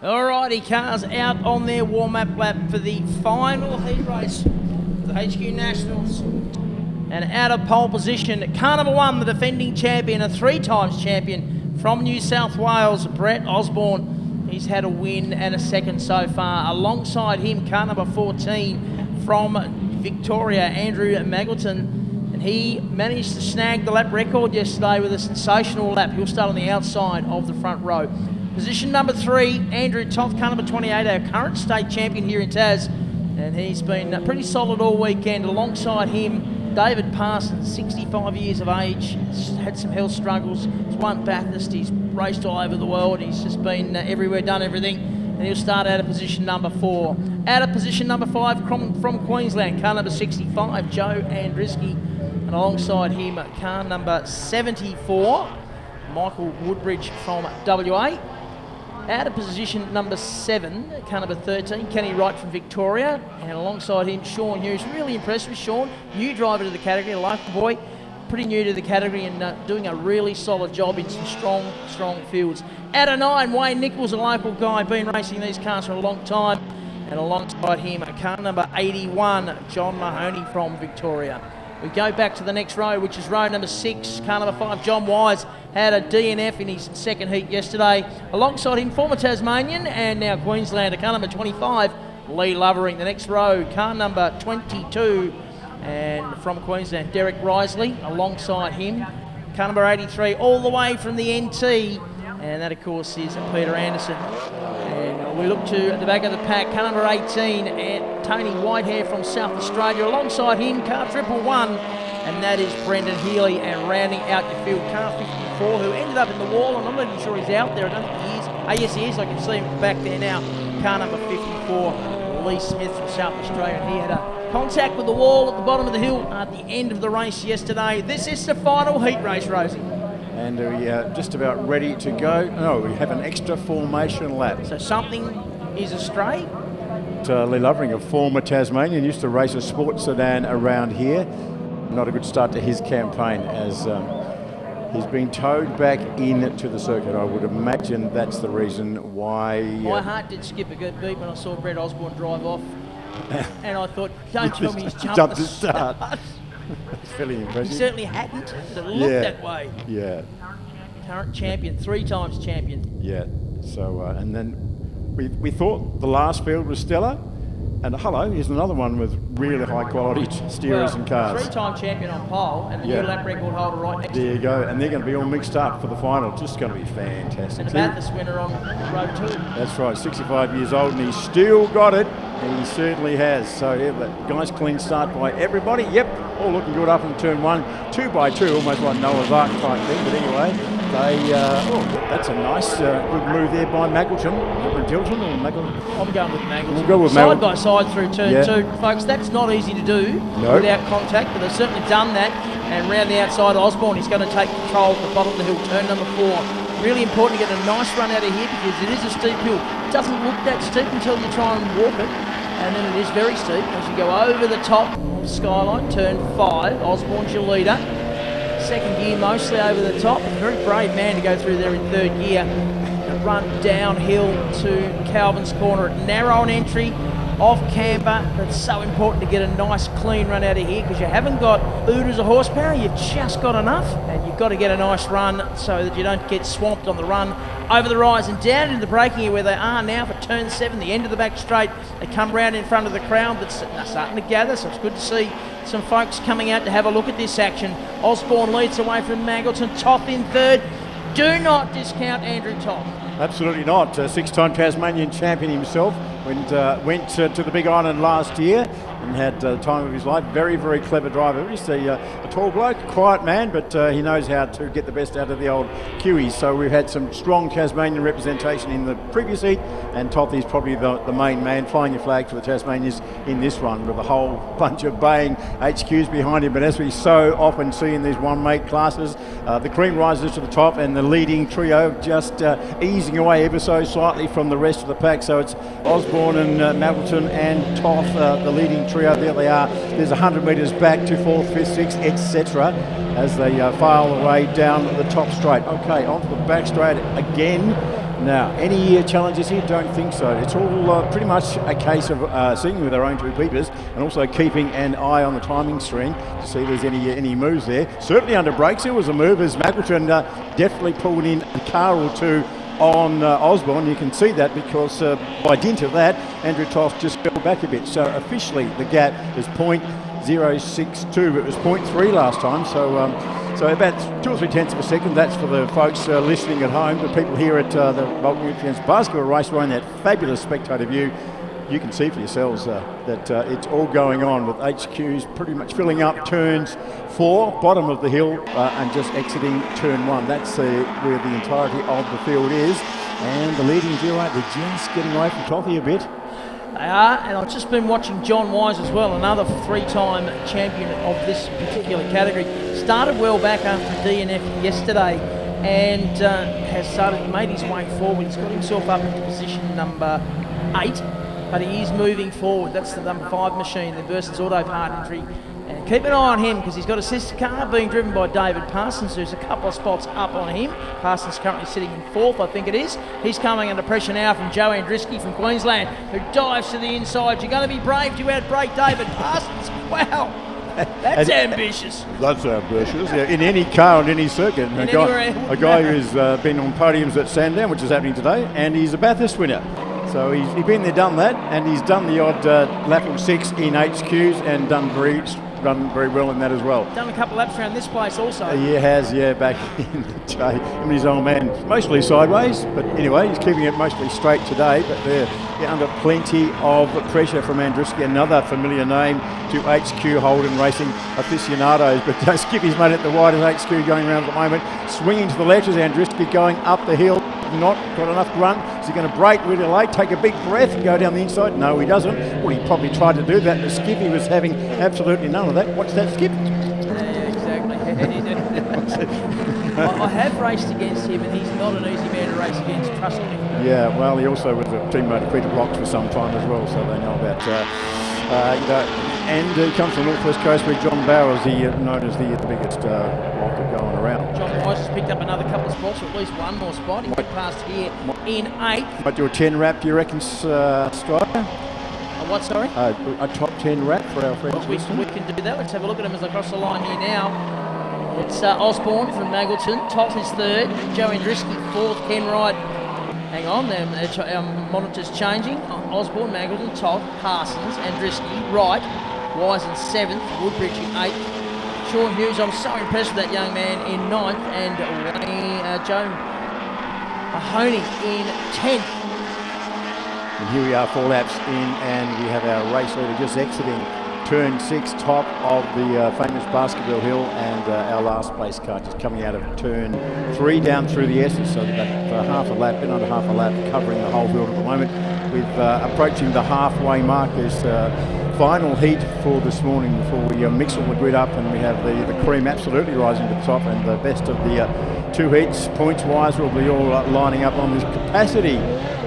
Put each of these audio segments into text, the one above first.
Alrighty, cars out on their warm-up lap for the final heat race, the HQ Nationals. And out of pole position, car number 1, the defending champion, a 3 times champion from New South Wales, Brett Osborne. He's had a win and a second so far. Alongside him, car number 14 from Victoria, Andrew Magleton. And he managed to snag the lap record yesterday with a sensational lap. He'll start on the outside of the front row. Position number 3, Andrew Toth, car number 28, our current state champion here in Tas. And he's been pretty solid all weekend. Alongside him, David Parsons, 65 years of age, had some health struggles. He's won Bathurst, he's raced all over the world. He's just been everywhere, done everything. And he'll start out of position number 4. Out of position number 5 from Queensland, car number 65, Joe Andriski. And alongside him, car number 74, Michael Woodbridge from WA. Out of position number 7, car number 13, Kenny Wright from Victoria. And alongside him, Sean Hughes. Really impressed with Sean, new driver to the category, a local boy, pretty new to the category and doing a really solid job in some strong fields. Out of 9, Wayne Nichols, a local guy, been racing these cars for a long time. And alongside him, car number 81, John Mahoney from Victoria. We go back to the next row, which is row number 6, car number 5, John Wise, had a DNF in his second heat yesterday. Alongside him, former Tasmanian and now Queenslander, car number 25, Lee Lovering. The next row, car number 22, and from Queensland, Derek Risley. Alongside him, car number 83, all the way from the NT, and that, of course, is Peter Anderson. And we look to the back of the pack, car number 18, and Tony Whitehair from South Australia. Alongside him, car 111, and that is Brendan Healy. And rounding out your field, car 54, who ended up in the wall. I'm not even sure he's out there. I don't think he is. Oh, yes, he is. I can see him back there now. Car number 54, Lee Smith from South Australia. And he had a contact with the wall at the bottom of the hill at the end of the race yesterday. This is the final heat race, Rosie. And we are just about ready to go. No, we have an extra formation lap. So something is astray. Lee Lovering, a former Tasmanian, used to race a sports sedan around here. Not a good start to his campaign as he's been towed back into the circuit. I would imagine that's the reason why. My heart did skip a good beat when I saw Brett Osborne drive off. And I thought, don't tell me he's jumped the start. That's fairly impressive. He certainly hadn't, but it looked that way. Yeah. Current champion, 3 times champion. Yeah. So, and then we thought the last field was stellar. And hello, here's another one with really high quality steerers and cars. 3-time champion on pole and the new lap record holder right next to him. There you go. And they're going to be all mixed up for the final. Just going to be fantastic. And the Bathurst winner on road 2. That's right, 65 years old and he's still got it. And he certainly has. So yeah, the guys, clean start by everybody. Yep, all looking good up in turn 1. 2 by 2, almost like Noah's Ark type thing. But anyway, that's a nice good move there by Magleton. Dilton or Magleton? I'm going with Magleton. We'll go with side by side through turn 2. Folks, that's not easy to do without contact, but they've certainly done that. And round the outside, Osborne, he's going to take control at the bottom of the hill, turn number 4. Really important to get a nice run out of here because it is a steep hill. It doesn't look that steep until you try and walk it. And then it is very steep as you go over the top of Skyline, turn 5. Osborne's your leader. Second gear mostly over the top. A very brave man to go through there in third gear. And run downhill to Calvin's Corner. Narrow an entry off camber. That's so important to get a nice clean run out of here because you haven't got oodles of horsepower. You've just got enough. And you've got to get a nice run so that you don't get swamped on the run over the rise and down into the braking here where they are now for turn 7, the end of the back straight. They come round in front of the crowd, but they're starting to gather, so it's good to see some folks coming out to have a look at this action. Osborne leads away from Magleton, Toth in third. Do not discount Andrew Toth. Absolutely not. 6-time Tasmanian champion himself. Went to the Big Island last year and had the time of his life. Very, very clever driver. He's a tall bloke, quiet man, but he knows how to get the best out of the old Kiwis. So we've had some strong Tasmanian representation in the previous heat, and Toth is probably the main man flying the flag for the Tasmanians in this one with a whole bunch of baying HQs behind him. But as we so often see in these one-mate classes, the cream rises to the top and the leading trio just easing away ever so slightly from the rest of the pack. So it's Osborne and Magleton and Toth, the leading trio. There they are. There's 100 metres back to 4th, 5th, 6th, etc. as they file their way down the top straight. Okay, onto the back straight again. Now, any challenges here? Don't think so. It's all pretty much a case of singing with our own two peepers and also keeping an eye on the timing string to see if there's any moves there. Certainly under brakes there was a move as Mackleton definitely pulled in a car or two on Osborne. You can see that because by dint of that, Andrew Toft just fell back a bit. So officially the gap is 0.062. It was 0.3 last time. So about 2 or 3 tenths of a second. That's for the folks listening at home. The people here at the Vulcan Nutrients Baskerville Raceway in that fabulous spectator view. You can see for yourselves that it's all going on with HQs pretty much filling up turns 4, bottom of the hill, and just exiting turn 1. That's where the entirety of the field is. And the leading duo, they're just getting away from Toffee a bit. They are, and I've just been watching John Wise as well, another 3-time champion of this particular category. Started well back after DNF yesterday and has made his way forward. He's got himself up into position number 8, but he is moving forward. That's the number 5 machine, the Burson's Auto Part entry. And keep an eye on him because he's got a sister car being driven by David Parsons, who's a couple of spots up on him. Parsons currently sitting in 4th, I think it is. He's coming under pressure now from Joe Andriski from Queensland, who dives to the inside. You're going to be brave to outbrake David Parsons. Wow, that's ambitious. That's ambitious. Yeah, in any car on any circuit. A guy who's been on podiums at Sandown, which is happening today, and he's a Bathurst winner. So he's been there, done that, and he's done the odd lap of 6 in HQs and done very well in that as well. Done a couple laps around this place also. He has, yeah, back in the day. And his old man, mostly sideways, but anyway, he's keeping it mostly straight today, but they're under plenty of pressure from Andriski, another familiar name to HQ Holden Racing aficionados. But Skippy's made it the widest HQ going around at the moment. Swinging to the left is Andriski going up the hill. Not got enough to run. Is he going to brake really late, take a big breath and go down the inside? No, he doesn't. Well, he probably tried to do that, but Skippy was having absolutely none of that. Watch that, Skip. Yeah, exactly. I have raced against him, and he's not an easy man to race against, trust me. Yeah, well, he also was a teammate of Peter Block's for some time as well, so they know about and he comes from the North West Coast where John Bowers, known as the biggest rocket going around. John Wise has picked up another couple of spots, or at least one more spot. He went past here in 8th. Might do a 10 wrap, do you reckon, Strider? What, sorry? A top 10 wrap for our friends. We can do that. Let's have a look at them as they cross the line here now. It's Osborne from Maggleton. Tops is 3rd. Joe Andriski 4th. Ken Wright. Hang on, our monitor's changing. Osborne, Maggleton, Todd, Parsons, Andriski, Wright, Wise in 7th, Woodbridge in 8th. Sean Hughes, I'm so impressed with that young man in 9th, and Joe Mahoney in 10th. And here we are 4 laps in, and we have our race leader just exiting turn 6, top of the famous Baskerville Hill, and our last place car just coming out of turn 3 down through the S's. So about half a lap, bit under half a lap, covering the whole field at the moment. We're approaching the halfway mark. There's final heat for this morning before we mix all the grid up, and we have the cream absolutely rising to the top, and the best of the 2 heats points-wise will be all lining up on this capacity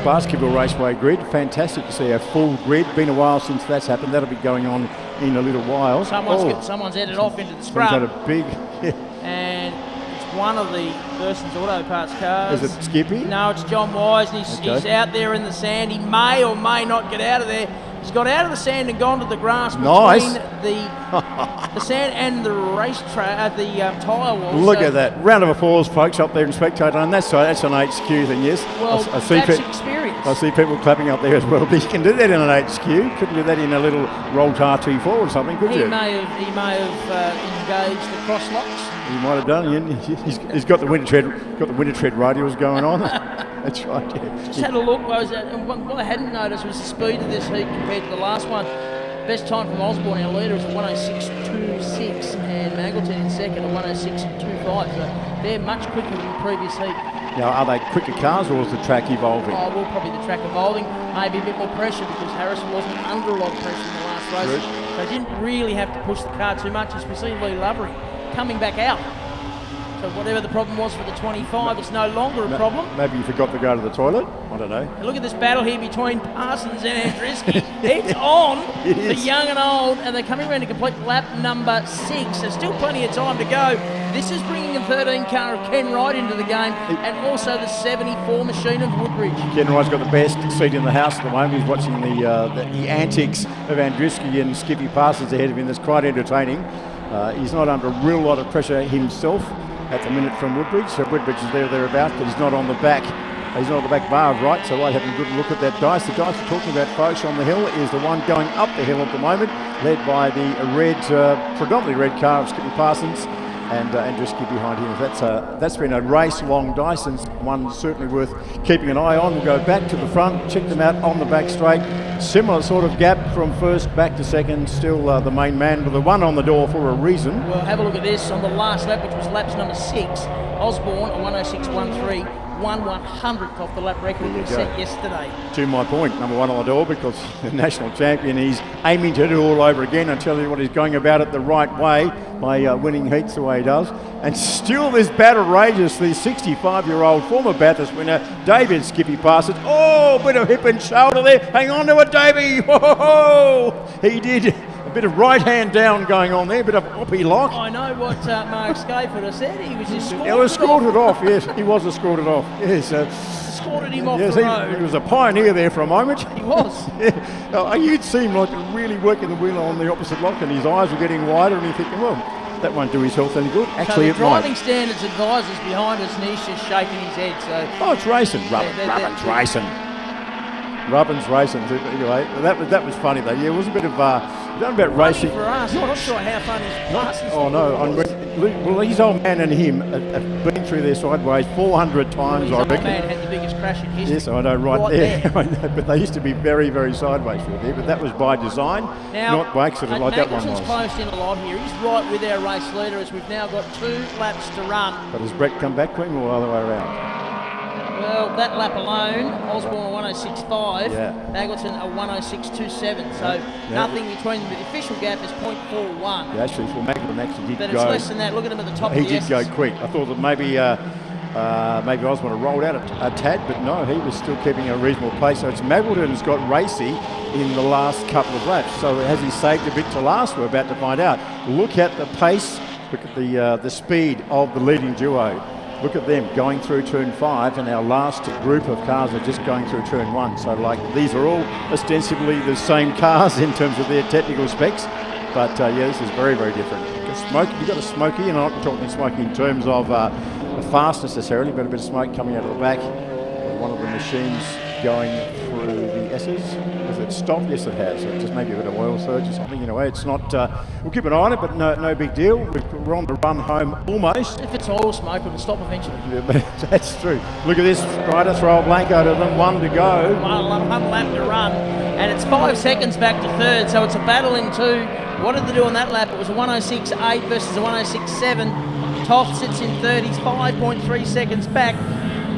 Baskerville Raceway grid. Fantastic to see a full grid. Been a while since that's happened. That'll be going on in a little while. Someone's headed off into the scrub. Got a big... And it's one of the Burson's Auto Parts cars. Is it Skippy? No, it's John Wise, and he's out there in the sand. He may or may not get out of there. He's got out of the sand and gone to the grass between the sand and the racetrack, the tyre wall. Look at that. Round of applause, folks, up there in spectator. And that's an HQ thing, yes. Well, I see that's experience. I see people clapping up there as well. But you can do that in an HQ. Couldn't do that in a little rolled RT4 or something, could you? He may have engaged the cross locks. He might have done. He's got the winter tread radials going on. That's right. Yeah. Just had a look. And what I hadn't noticed was the speed of this heat compared to the last one. Best time from Osborne, our leader, is 106.26, and Maggleton in second at 106.25. So they're much quicker than the previous heat. Now, are they quicker cars, or is the track evolving? Oh, well, probably the track evolving. Maybe a bit more pressure because Harrison wasn't under a lot of pressure in the last race. They didn't really have to push the car too much, as we see Lee Lovery coming back out. So whatever the problem was for the 25, it's no longer a problem. Maybe you forgot to go to the toilet. I don't know. And look at this battle here between Parsons and Andriski. It's on for young and old, and they're coming around to complete lap number 6. There's still plenty of time to go. This is bringing a 13 car of Ken Wright into the game, and also the 74 machine of Woodbridge. Ken Wright's got the best seat in the house at the moment. He's watching the antics of Andruski and Skippy Parsons ahead of him. That's quite entertaining. He's not under a real lot of pressure himself at the minute from Woodbridge. So Woodbridge is there or thereabouts, but he's not on the back. He's not on the back bar of Wright, so Wright having a good look at that dice. The dice we're talking about, folks, on the hill is the one going up the hill at the moment, led by the red, predominantly red car of Skippy Parsons and Andruski behind him. That's been a race-long dice and one certainly worth keeping an eye on. We'll go back to the front, check them out on the back straight. Similar sort of gap from first back to second. Still the main man with the one on the door for a reason. Well, have a look at this on the last lap, which was laps number 6. Osborne, a 106.13. 1/100th off the lap record he set yesterday. To my point, number one on the door, because the national champion, he's aiming to do all over again. I tell you what, he's going about it the right way by winning heats the way he does. And still this battle rages. The 65-year-old former Bathurst winner, David Skippy Parsons. Oh, bit of hip and shoulder there. Hang on to it, Davey. Whoa! He did. A bit of right hand down going on there, a bit of hoppy lock. I know what Mark Scaford has said. He was just escorted off. Yes, he was escorted off. Yes, escorted him off yes, the road. He was a pioneer there for a moment. He was. Yeah. You'd seem like really working the wheel on the opposite lock, and his eyes were getting wider, and you're thinking, well, that won't do his health any good. Actually, so the driving standards advisor's behind us, and he's just shaking his head. So it's racing. Rubbin's racing. Rubbin's racing. Anyway, that was funny though. Yeah, it was a bit of done about racing. For us, I'm not sure how funny Parsons. Oh no, well, his old man and him have been through there sideways 400 times. Well, I reckon. Old man had the biggest crash in history. Yes, I know, right there. I know, but they used to be very, very sideways through there. But that was by design, not by accident, like that one was. Closed in a lot here. He's right with our race leader as we've now got 2 laps to run. But has Brett come back clean or the other way around? Well, that lap alone, Osborne a 106.5, Magleton a 106.27, so nothing between them. The official gap is 0.41. Yeah, actually, well, Magleton actually did but go. But it's less than that. Look at him at the top of the He did go quick. I thought that maybe Osborne had rolled out a tad, but no, he was still keeping a reasonable pace. So it's Magleton's got racy in the last couple of laps. So has he saved a bit to last? We're about to find out. Look at the pace. Look at the speed of the leading duo. Look at them going through turn 5, and our last group of cars are just going through turn 1. So like these are all ostensibly the same cars in terms of their technical specs. But yeah, this is very, very different. You've got a smoky, and I'm not talking smoky in terms of fast necessarily, but a bit of smoke coming out of the back. One of the machines going through the S's. Has it stopped? Yes, it has. So it just maybe a bit of oil surge or something. Anyway, it's not. We'll keep an eye on it, but no big deal. We're on the run home almost. If it's oil smoke, it'll stop eventually. Yeah, that's true. Look at this. Ryder throw a blanco to them. 1 to go. One lap to run, and it's 5 seconds back to third. So it's a battle in 2. What did they do on that lap? It was a 106.8 versus a 106.7. Toth sits in third. He's 5.3 seconds back.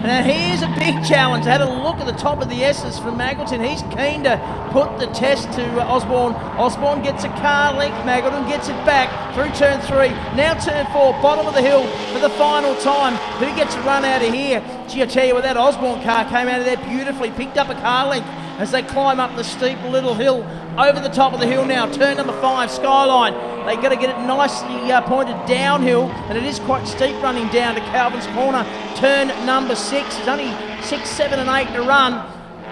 Now here's a big challenge. I had a look at the top of the S's from Magleton. He's keen to put the test to Osborne. Osborne gets a car length. Magleton gets it back through turn 3. Now turn 4, bottom of the hill for the final time. Who gets a run out of here? Gee, I tell you what, that Osborne car came out of there beautifully. Picked up a car length as they climb up the steep little hill. Over the top of the hill now, turn number 5, Skyline. They got to get it nicely pointed downhill, and it is quite steep running down to Calvin's Corner. Turn number 6, there's only 6, 7 and 8 to run.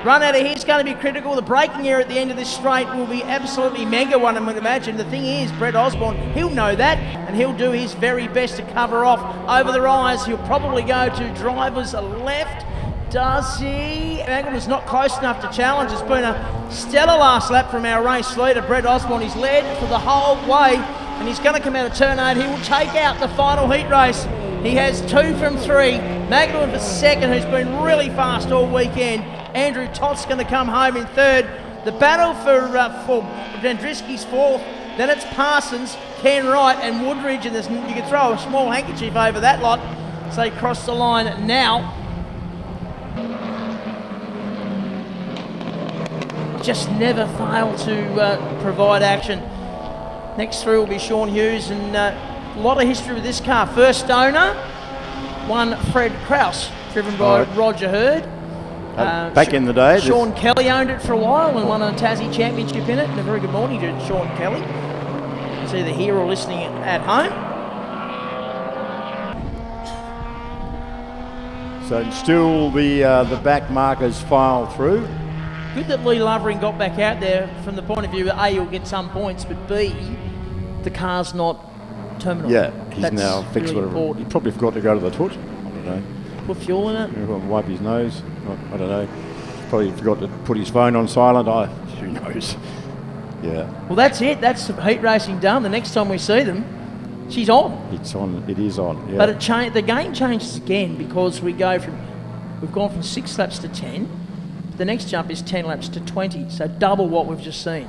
Run out of here is going to be critical. The braking area at the end of this straight will be absolutely mega one, I would imagine. The thing is, Brett Osborne, he'll know that, and he'll do his very best to cover off over the rise. He'll probably go to driver's left. Does he? Magleton's not close enough to challenge. It's been a stellar last lap from our race leader, Brett Osborne. He's led for the whole way, and he's going to come out of turn 8. He will take out the final heat race. He has 2 from 3. Magleton for second, who's been really fast all weekend. Andrew Tott's going to come home in third. The battle for Andruski's 4th. Then it's Parsons, Ken Wright, and Woodridge, and you can throw a small handkerchief over that lot. So they cross the line now. Just never fail to provide action. Next through will be Sean Hughes, and a lot of history with this car. First owner, one Fred Krause, driven by Roger Hurd. Back in the day. Sean Kelly owned it for a while and won a Tassie Championship in it. And a very good morning to Sean Kelly. It's either here or listening at home. So still the back markers file through. Good that Lee Lovering got back out there from the point of view that A, you'll get some points, but B, the car's not terminal. Yeah, he's That's now fixed really whatever. important. He probably forgot to go to the toot. I don't know. Put fuel in it. Wipe his nose. I don't know. Probably forgot to put his phone on silent. Who knows? Yeah. Well, that's it. That's heat racing done. The next time we see them, she's on. It's on. It is on. Yeah. But the game changes again because we've gone from 6 laps to 10. The next jump is 10 laps to 20, so double what we've just seen.